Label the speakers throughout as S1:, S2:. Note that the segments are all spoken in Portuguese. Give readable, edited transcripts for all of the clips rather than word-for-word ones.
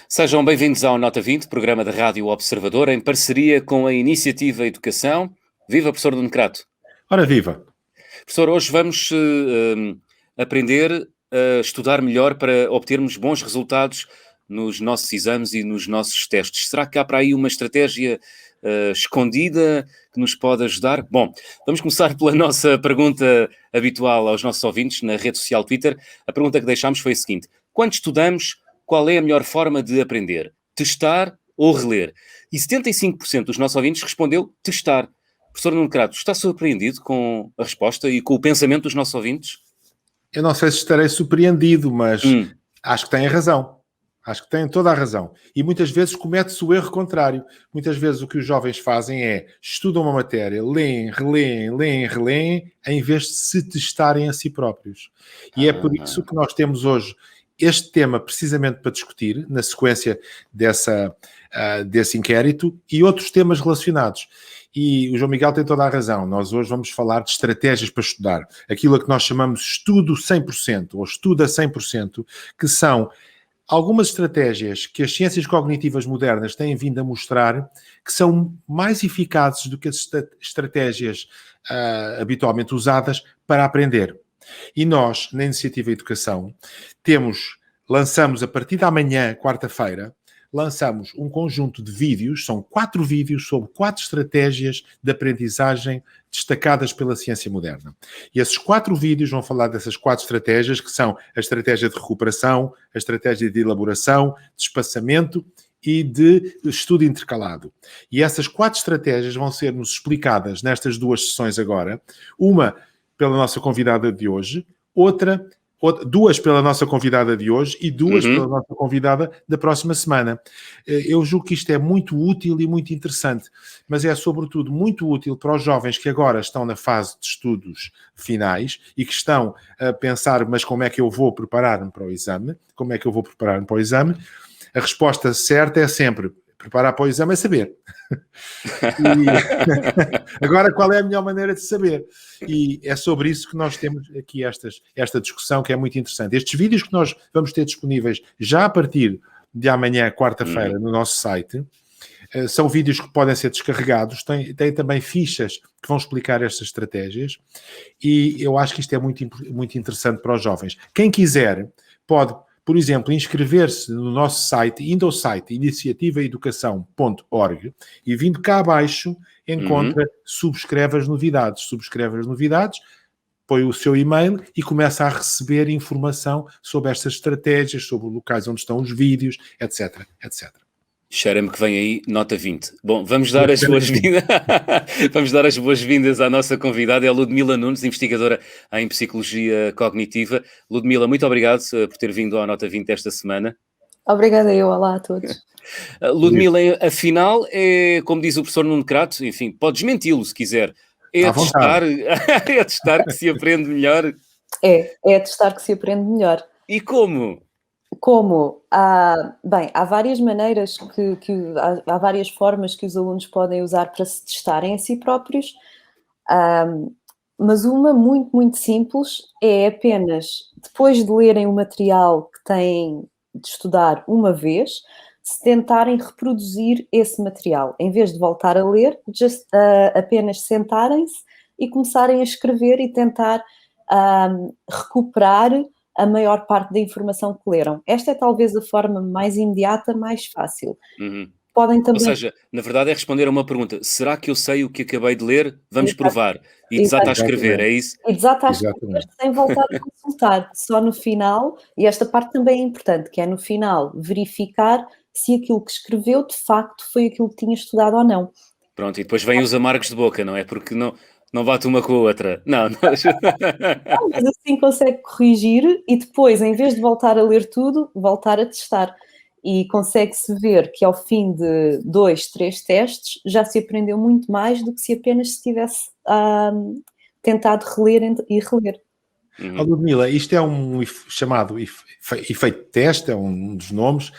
S1: Sejam bem-vindos ao Nota 20, programa da Rádio Observador, em parceria com a Iniciativa Educação. Viva, professor Nuno Crato.
S2: Ora, viva.
S1: Professor, hoje vamos aprender a estudar melhor para obtermos bons resultados nos nossos exames e nos nossos testes. Será que há para aí uma estratégia escondida que nos pode ajudar? Bom, vamos começar pela nossa pergunta habitual aos nossos ouvintes na rede social Twitter. A pergunta que deixámos foi a seguinte: quando estudamos, qual é a melhor forma de aprender? Testar ou reler? E 75% dos nossos ouvintes respondeu testar. Professor Nuno Crato, está surpreendido com a resposta e com o pensamento dos nossos ouvintes?
S2: Eu não sei se estarei surpreendido, mas acho que tem a razão. Acho que tem toda a razão. E muitas vezes comete-se o erro contrário. Muitas vezes o que os jovens fazem é estudam uma matéria, leem, releem, em vez de se testarem a si próprios. E é por isso que nós temos hoje este tema precisamente para discutir, na sequência desse inquérito, e outros temas relacionados. E o João Miguel tem toda a razão. Nós hoje vamos falar de estratégias para estudar. Aquilo a que nós chamamos estudo 100%, ou estuda 100%, que são algumas estratégias que as ciências cognitivas modernas têm vindo a mostrar que são mais eficazes do que as estratégias habitualmente usadas para aprender. E nós, na Iniciativa Educação, lançamos a partir da manhã, quarta-feira, lançamos um conjunto de vídeos, são 4 vídeos sobre 4 estratégias de aprendizagem destacadas pela ciência moderna. E esses 4 vídeos vão falar dessas 4 estratégias, que são a estratégia de recuperação, a estratégia de elaboração, de espaçamento e de estudo intercalado. E essas 4 estratégias vão ser-nos explicadas nestas 2 sessões agora, uma pela nossa convidada de hoje, duas pela nossa convidada de hoje e 2 pela nossa convidada da próxima semana. Eu julgo que isto é muito útil e muito interessante, mas é sobretudo muito útil para os jovens que agora estão na fase de estudos finais e que estão a pensar, mas como é que eu vou preparar-me para o exame? Como é que eu vou preparar-me para o exame? A resposta certa é sempre: preparar para o exame é saber. Agora, qual é a melhor maneira de saber? E é sobre isso que nós temos aqui esta discussão, que é muito interessante. Estes vídeos que nós vamos ter disponíveis já a partir de amanhã, quarta-feira, no nosso site, são vídeos que podem ser descarregados, tem também fichas que vão explicar estas estratégias, e eu acho que isto é muito, muito interessante para os jovens. Quem quiser pode, por exemplo, inscrever-se no nosso site, indo ao site iniciativaeducação.org, e vindo cá abaixo encontra subscreve as novidades, põe o seu e-mail e começa a receber informação sobre estas estratégias, sobre locais onde estão os vídeos, etc, etc.
S1: Cheira-me que vem aí nota 20. Bom, vamos dar as boas-vindas. Vamos dar as boas-vindas à nossa convidada, é a Ludmila Nunes, investigadora em Psicologia Cognitiva. Ludmila, muito obrigado por ter vindo à Nota 20 esta semana.
S3: Obrigada eu, olá a todos.
S1: Ludmila, afinal, é, como diz o professor Nuno Crato, enfim, pode desmenti-lo se quiser. É a testar que se aprende melhor.
S3: É a testar que se aprende melhor.
S1: E como?
S3: Como? Há várias maneiras há várias formas que os alunos podem usar para se testarem a si próprios, mas uma muito, muito simples é apenas, depois de lerem o material que têm de estudar uma vez, se tentarem reproduzir esse material. Em vez de voltar a ler, apenas sentarem-se e começarem a escrever e tentar recuperar a maior parte da informação que leram. Esta é talvez a forma mais imediata, mais fácil. Podem também...
S1: Ou seja, na verdade é responder a uma pergunta: será que eu sei o que acabei de ler? Vamos provar. E desata a escrever, é isso?
S3: E desata a escrever sem voltar a consultar. Só no final, e esta parte também é importante, que é no final verificar se aquilo que escreveu de facto foi aquilo que tinha estudado ou não.
S1: Pronto, e depois vêm os amargos de boca, não é? Porque não bate uma com a outra. Não.
S3: Mas assim consegue corrigir e depois, em vez de voltar a ler tudo, voltar a testar. E consegue-se ver que ao fim de 2, 3 testes já se aprendeu muito mais do que se apenas se tivesse tentado reler e reler.
S2: Ludmila, isto é um chamado efeito teste, é um dos nomes,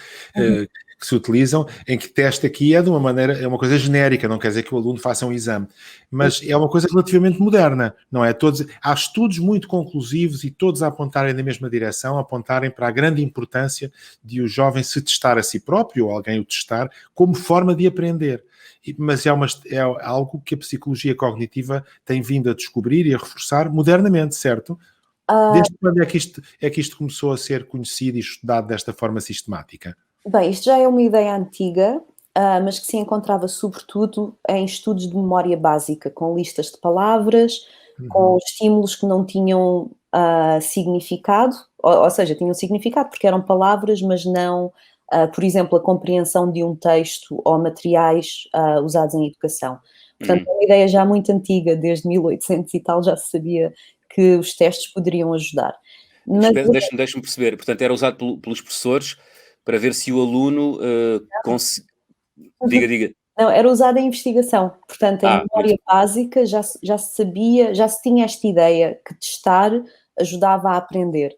S2: que se utilizam, em que teste aqui é de uma maneira, é uma coisa genérica, não quer dizer que o aluno faça um exame, mas é uma coisa relativamente moderna, não é? Há estudos muito conclusivos e todos a apontarem na mesma direção, apontarem para a grande importância de o jovem se testar a si próprio, ou alguém o testar, como forma de aprender. Mas é algo que a psicologia cognitiva tem vindo a descobrir e a reforçar modernamente, certo? Desde quando é que isto começou a ser conhecido e estudado desta forma sistemática?
S3: Bem, isto já é uma ideia antiga, mas que se encontrava sobretudo em estudos de memória básica, com listas de palavras, com estímulos que não tinham significado, ou seja, tinham significado porque eram palavras, mas não, por exemplo, a compreensão de um texto ou materiais usados em educação. Portanto, é uma ideia já muito antiga, desde 1800 e tal, já se sabia que os testes poderiam ajudar. Mas
S1: Deixa-me perceber, portanto, era usado pelos professores para ver se o aluno Diga.
S3: Não, era usado em investigação. Portanto, em memória básica já se sabia, já se tinha esta ideia que testar ajudava a aprender.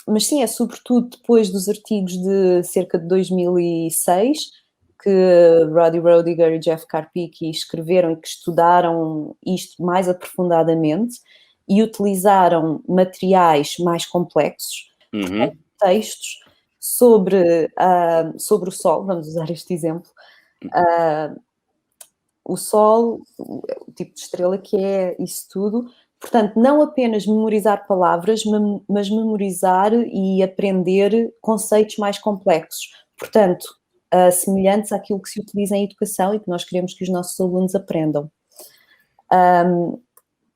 S3: Mas sim, é sobretudo depois dos artigos de cerca de 2006 que Roddy Roediger e Jeff Karpicki escreveram e que estudaram isto mais aprofundadamente e utilizaram materiais mais complexos, portanto, textos sobre o Sol, vamos usar este exemplo, o Sol, o tipo de estrela que é, isso tudo. Portanto, não apenas memorizar palavras, mas memorizar e aprender conceitos mais complexos. Portanto, semelhantes àquilo que se utiliza em educação e que nós queremos que os nossos alunos aprendam.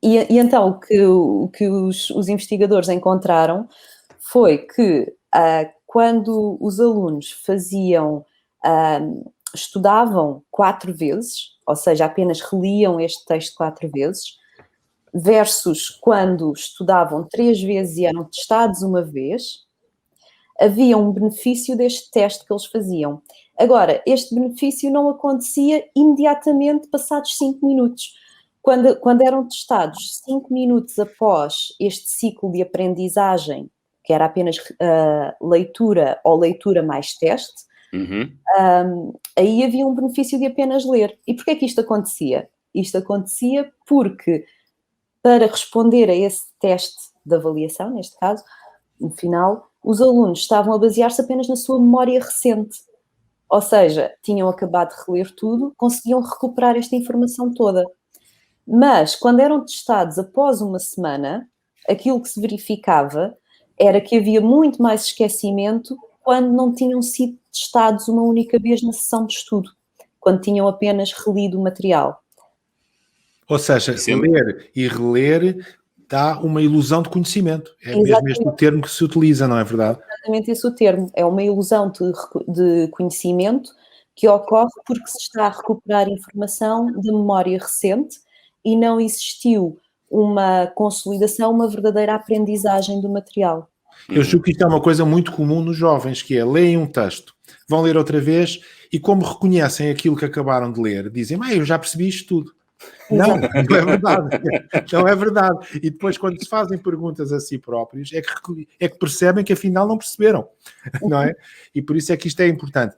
S3: E então, o que os investigadores encontraram foi que quando os alunos estudavam 4 vezes, ou seja, apenas reliam este texto 4 vezes, versus quando estudavam 3 vezes e eram testados uma vez, havia um benefício deste teste que eles faziam. Agora, este benefício não acontecia imediatamente passados 5 minutos. Quando eram testados 5 minutos após este ciclo de aprendizagem, que era apenas leitura ou leitura mais teste, aí havia um benefício de apenas ler. E porquê é que isto acontecia? Isto acontecia porque, para responder a esse teste de avaliação, neste caso, no final, os alunos estavam a basear-se apenas na sua memória recente. Ou seja, tinham acabado de reler tudo, conseguiam recuperar esta informação toda. Mas, quando eram testados após uma semana, aquilo que se verificava era que havia muito mais esquecimento quando não tinham sido testados uma única vez na sessão de estudo, quando tinham apenas relido o material.
S2: Ou seja, ler e reler dá uma ilusão de conhecimento. É mesmo este o termo que se utiliza, não é verdade?
S3: Exatamente esse o termo. É uma ilusão de conhecimento que ocorre porque se está a recuperar informação de memória recente e não existiu uma consolidação, uma verdadeira aprendizagem do material.
S2: Eu julgo que isto é uma coisa muito comum nos jovens, que é, leem um texto, vão ler outra vez e como reconhecem aquilo que acabaram de ler, dizem, eu já percebi isto tudo. Não é verdade. Não é verdade. E depois, quando se fazem perguntas a si próprios, é que percebem que afinal não perceberam, não é? E por isso é que isto é importante,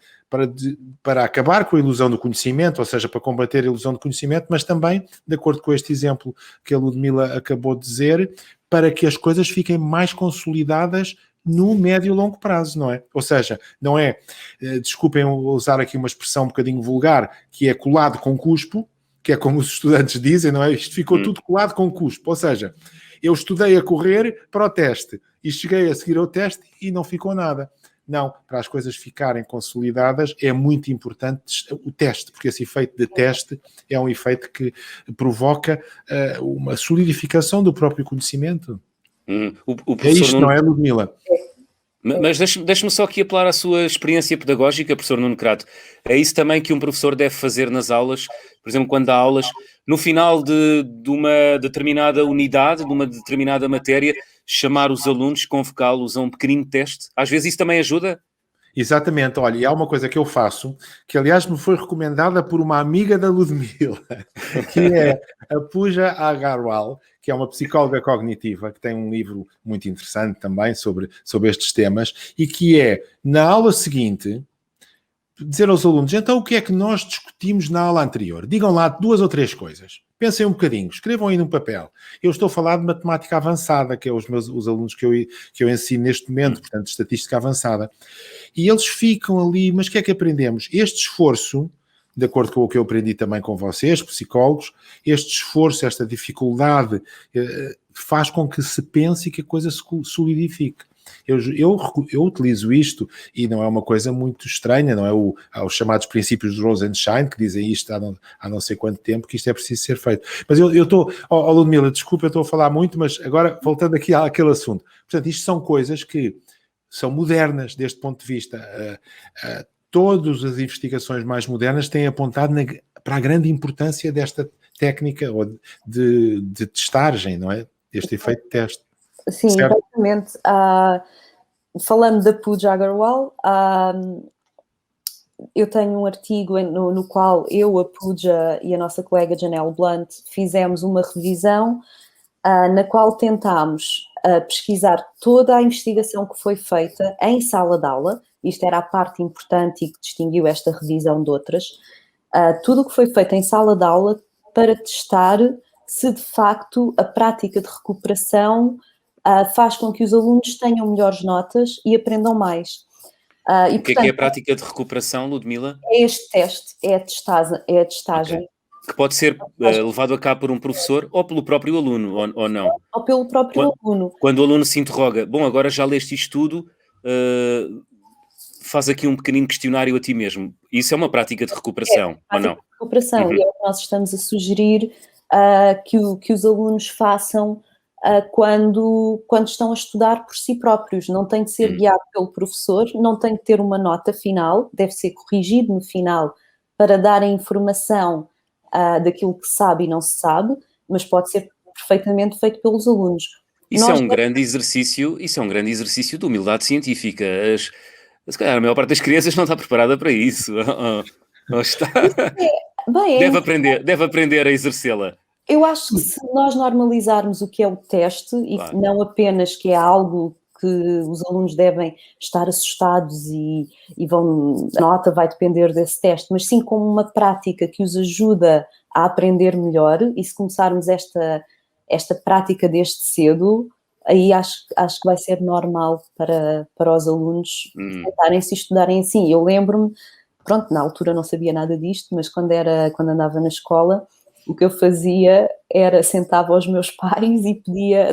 S2: para acabar com a ilusão do conhecimento, ou seja, para combater a ilusão do conhecimento, mas também, de acordo com este exemplo que a Ludmila acabou de dizer, para que as coisas fiquem mais consolidadas no médio e longo prazo, não é? Ou seja, não é, desculpem usar aqui uma expressão um bocadinho vulgar, que é colado com cuspo, que é como os estudantes dizem, não é? Isto ficou tudo colado com cuspo, ou seja, eu estudei a correr para o teste e cheguei a seguir ao teste e não ficou nada. Não, para as coisas ficarem consolidadas é muito importante o teste, porque esse efeito de teste é um efeito que provoca uma solidificação do próprio conhecimento. É isto, não é, Ludmila?
S1: Mas deixe-me só aqui apelar à sua experiência pedagógica, professor Nuno Crato. É isso também que um professor deve fazer nas aulas, por exemplo, quando dá aulas, no final de uma determinada unidade, de uma determinada matéria, chamar os alunos, convocá-los a um pequenino teste. Às vezes isso também ajuda?
S2: Exatamente, olha, e há uma coisa que eu faço, que aliás me foi recomendada por uma amiga da Ludmila, que é a Pooja Agarwal, que é uma psicóloga cognitiva, que tem um livro muito interessante também sobre estes temas, e que é, na aula seguinte, dizer aos alunos, então o que é que nós discutimos na aula anterior? Digam lá 2 ou 3 coisas. Pensem um bocadinho, escrevam aí num papel. Eu estou a falar de matemática avançada, que é os alunos que eu ensino neste momento, portanto, estatística avançada. E eles ficam ali, mas o que é que aprendemos? Este esforço, de acordo com o que eu aprendi também com vocês, psicólogos, este esforço, esta dificuldade, faz com que se pense e que a coisa se solidifique. Eu utilizo isto e não é uma coisa muito estranha, não é os chamados princípios de Rosenstein, que dizem isto há não sei quanto tempo, que isto é preciso ser feito. Mas eu estou, Ludmila, desculpa, eu estou a falar muito, mas agora voltando aqui àquele assunto. Portanto, isto são coisas que são modernas deste ponto de vista. Todas as investigações mais modernas têm apontado para a grande importância desta técnica ou de testagem, não é? Deste efeito de teste.
S3: Sim, certo? Exatamente. Falando da Pooja Agarwal, eu tenho um artigo no qual eu, a Pooja e a nossa colega Janelle Blunt fizemos uma revisão na qual tentámos pesquisar toda a investigação que foi feita em sala de aula. Isto era a parte importante e que distinguiu esta revisão de outras. Tudo o que foi feito em sala de aula para testar se de facto a prática de recuperação faz com que os alunos tenham melhores notas e aprendam mais.
S1: E, o que é a prática de recuperação, Ludmila?
S3: É este teste, é a testagem.
S1: Okay. Que pode ser levado a cabo por um professor ou pelo próprio aluno, ou não?
S3: Ou pelo próprio aluno.
S1: Quando o aluno se interroga, bom, agora já leste isto tudo, faz aqui um pequenino questionário a ti mesmo. Isso é uma prática de recuperação, ou não?
S3: De recuperação, e é o que nós estamos a sugerir que os alunos façam quando estão a estudar por si próprios. Não tem de ser guiado pelo professor, não tem de ter uma nota final, deve ser corrigido no final para dar a informação daquilo que sabe e não se sabe, mas pode ser perfeitamente feito pelos alunos.
S1: Isso é um grande exercício de humildade científica. Se calhar a maior parte das crianças não está preparada para isso. Está. Deve aprender a exercê-la.
S3: Eu acho que se nós normalizarmos o que é o teste, claro, e não apenas que é algo que os alunos devem estar assustados e a nota vai depender desse teste, mas sim como uma prática que os ajuda a aprender melhor, e se começarmos esta prática desde cedo, aí acho que vai ser normal para os alunos sentarem-se e estudarem assim. Eu lembro-me, pronto, na altura não sabia nada disto, mas quando andava na escola, o que eu fazia era sentava aos meus pais e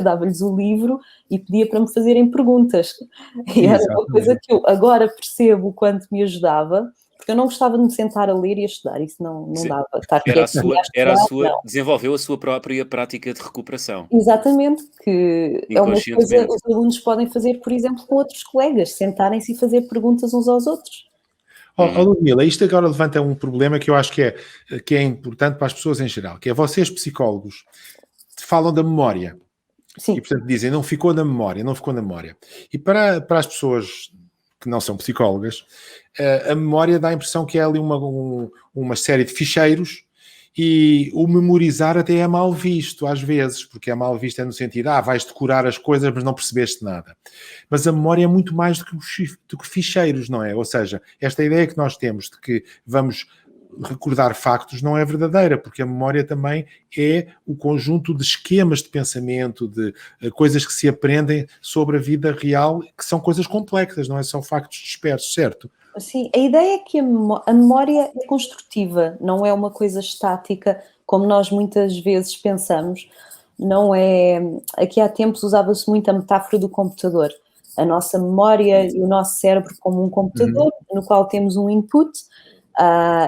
S3: dava-lhes o livro e pedia para me fazerem perguntas. E era uma coisa que eu agora percebo o quanto me ajudava, porque eu não gostava de me sentar a ler e a estudar, isso não dava.
S1: Desenvolveu a sua própria prática de recuperação.
S3: Exatamente, que é uma coisa que os alunos podem fazer, por exemplo, com outros colegas, sentarem-se e fazer perguntas uns aos outros.
S2: Ludmila, isto agora levanta um problema que eu acho que é importante para as pessoas em geral, que é vocês, psicólogos, falam da memória. Sim. E, portanto, dizem, não ficou na memória. E para as pessoas que não são psicólogas, a memória dá a impressão que é ali uma série de ficheiros, e o memorizar até é mal visto, às vezes, porque é mal visto no sentido, vais decorar as coisas, mas não percebeste nada. Mas a memória é muito mais do que ficheiros, não é? Ou seja, esta ideia que nós temos de que vamos recordar factos não é verdadeira, porque a memória também é o conjunto de esquemas de pensamento, de coisas que se aprendem sobre a vida real, que são coisas complexas, não é? São factos dispersos, certo?
S3: Sim, a ideia é que a memória é construtiva, não é uma coisa estática, como nós muitas vezes pensamos. Não é... Aqui há tempos usava-se muito a metáfora do computador. A nossa memória e o nosso cérebro como um computador, no qual temos um input.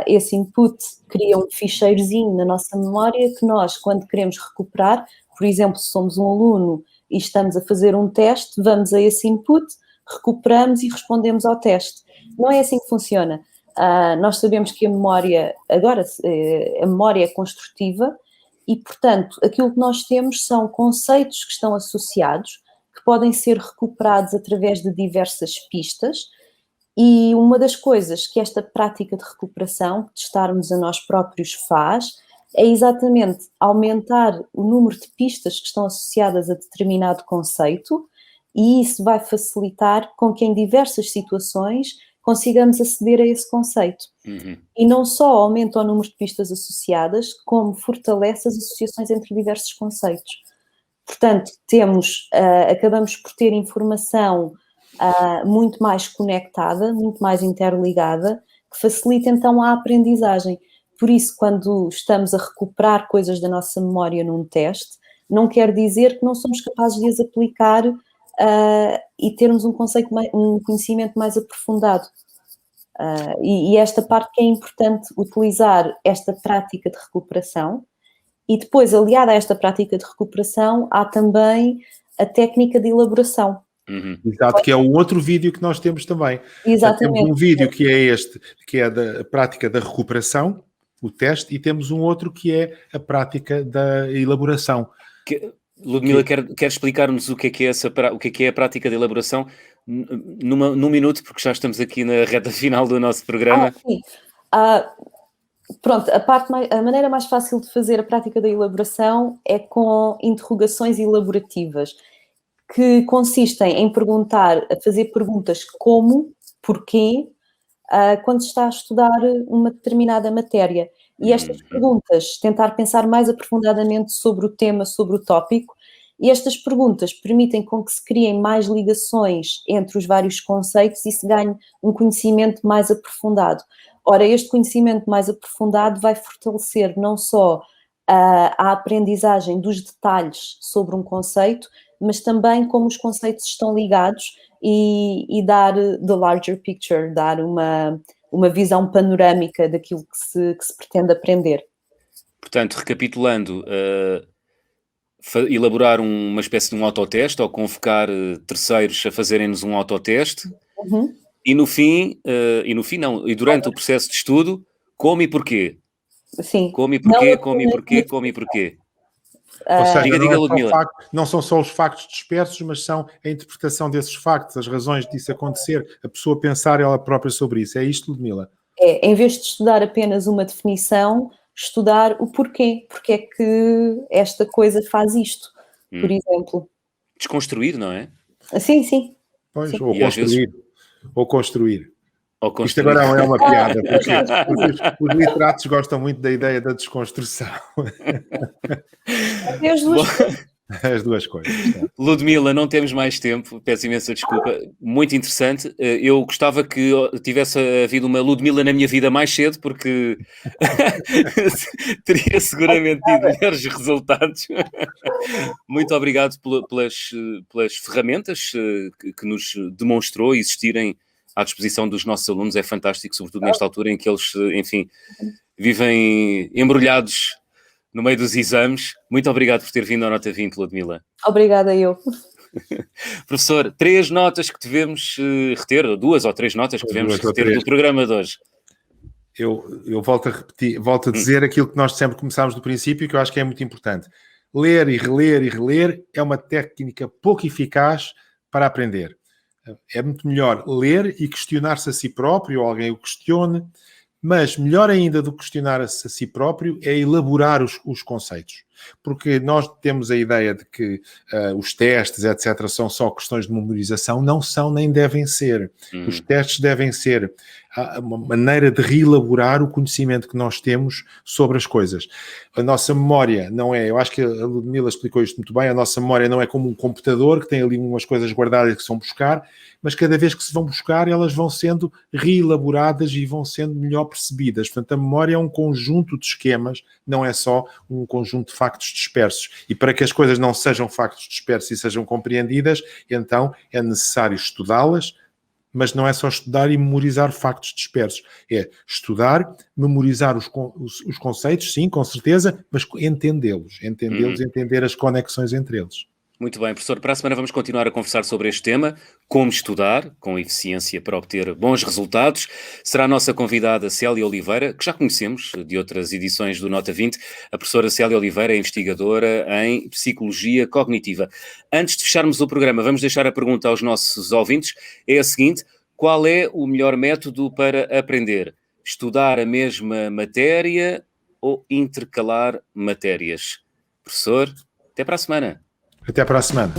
S3: Esse input cria um ficheirozinho na nossa memória que nós, quando queremos recuperar, por exemplo, se somos um aluno e estamos a fazer um teste, vamos a esse input, recuperamos e respondemos ao teste. Não é assim que funciona. Nós sabemos que a memória é construtiva e, portanto, aquilo que nós temos são conceitos que estão associados, que podem ser recuperados através de diversas pistas, e uma das coisas que esta prática de recuperação, que testarmos a nós próprios faz, é exatamente aumentar o número de pistas que estão associadas a determinado conceito, e isso vai facilitar com que em diversas situações consigamos aceder a esse conceito. E não só aumenta o número de pistas associadas, como fortalece as associações entre diversos conceitos. Portanto, acabamos por ter informação muito mais conectada, muito mais interligada, que facilita então a aprendizagem. Por isso, quando estamos a recuperar coisas da nossa memória num teste, não quer dizer que não somos capazes de as aplicar e termos um conhecimento mais aprofundado. E esta parte que é importante utilizar esta prática de recuperação. E depois, aliada a esta prática de recuperação, há também a técnica de elaboração.
S2: Exato, que é o outro vídeo que nós temos também.
S3: Exatamente.
S2: Temos um vídeo que é que é da prática da recuperação, o teste, e temos um outro que é a prática da elaboração.
S1: Ludmila, quer explicar-nos o que é a prática de elaboração num minuto, porque já estamos aqui na reta final do nosso programa.
S3: Sim. Pronto, a maneira mais fácil de fazer a prática da elaboração é com interrogações elaborativas, que consistem em fazer perguntas como, porquê, quando se está a estudar uma determinada matéria. E estas perguntas, tentar pensar mais aprofundadamente sobre o tema, sobre o tópico, e estas perguntas permitem com que se criem mais ligações entre os vários conceitos e se ganhe um conhecimento mais aprofundado. Ora, este conhecimento mais aprofundado vai fortalecer não só a aprendizagem dos detalhes sobre um conceito, mas também como os conceitos estão ligados e dar the larger picture, dar uma visão panorâmica daquilo que se pretende aprender.
S1: Portanto, recapitulando, elaborar uma espécie de um autoteste ou convocar terceiros a fazerem-nos um autoteste. E durante o processo de estudo, como e porquê?
S3: Sim.
S1: Como e porquê?
S2: Ou seja,
S1: diga, Ludmila.
S2: Não são só os factos dispersos, mas são a interpretação desses factos, as razões disso acontecer, a pessoa pensar ela própria sobre isso. É isto, Ludmila?
S3: Em vez de estudar apenas uma definição, estudar o porquê. Porque é que esta coisa faz isto, por exemplo.
S1: Desconstruir, não é?
S3: Sim.
S2: Pois,
S3: sim.
S2: Ou construir.
S1: Ou construir.
S2: Isto agora é uma piada, porque os literatos gostam muito da ideia da desconstrução. As duas coisas.
S1: Ludmila, não temos mais tempo, peço imensa desculpa, muito interessante. Eu gostava que tivesse havido uma Ludmila na minha vida mais cedo, porque teria seguramente tido melhores resultados. Muito obrigado pelas ferramentas que nos demonstrou existirem à disposição dos nossos alunos. É fantástico, sobretudo nesta altura em que eles, enfim, vivem embrulhados no meio dos exames. Muito obrigado por ter vindo à Nota 20, Ludmila.
S3: Obrigada eu.
S1: Professor, 3 notas que devemos reter, 2 ou 3 notas que devemos reter do programa de hoje.
S2: Eu volto a repetir, volto a dizer aquilo que nós sempre começámos do princípio, que eu acho que é muito importante. Ler e reler é uma técnica pouco eficaz para aprender. É muito melhor ler e questionar-se a si próprio, ou alguém o questione, mas melhor ainda do que questionar-se a si próprio é elaborar os conceitos. Porque nós temos a ideia de que os testes, etc., são só questões de memorização. Não são nem devem ser. Os testes devem ser uma maneira de reelaborar o conhecimento que nós temos sobre as coisas. A nossa memória não é, eu acho que a Ludmila explicou isto muito bem, a nossa memória não é como um computador que tem ali umas coisas guardadas que se vão buscar, mas cada vez que se vão buscar elas vão sendo reelaboradas e vão sendo melhor percebidas. Portanto, a memória é um conjunto de esquemas, não é só um conjunto de factos dispersos. E para que as coisas não sejam factos dispersos e sejam compreendidas, então é necessário estudá-las, mas não é só estudar e memorizar factos dispersos. É estudar, memorizar os conceitos, sim, com certeza, mas entendê-los, entender as conexões entre eles.
S1: Muito bem, professor. Para a semana vamos continuar a conversar sobre este tema, como estudar com eficiência para obter bons resultados. Será a nossa convidada Célia Oliveira, que já conhecemos de outras edições do Nota 20. A professora Célia Oliveira é investigadora em Psicologia Cognitiva. Antes de fecharmos o programa, vamos deixar a pergunta aos nossos ouvintes. É a seguinte: qual é o melhor método para aprender? Estudar a mesma matéria ou intercalar matérias? Professor, até para a semana.
S2: Até para a semana.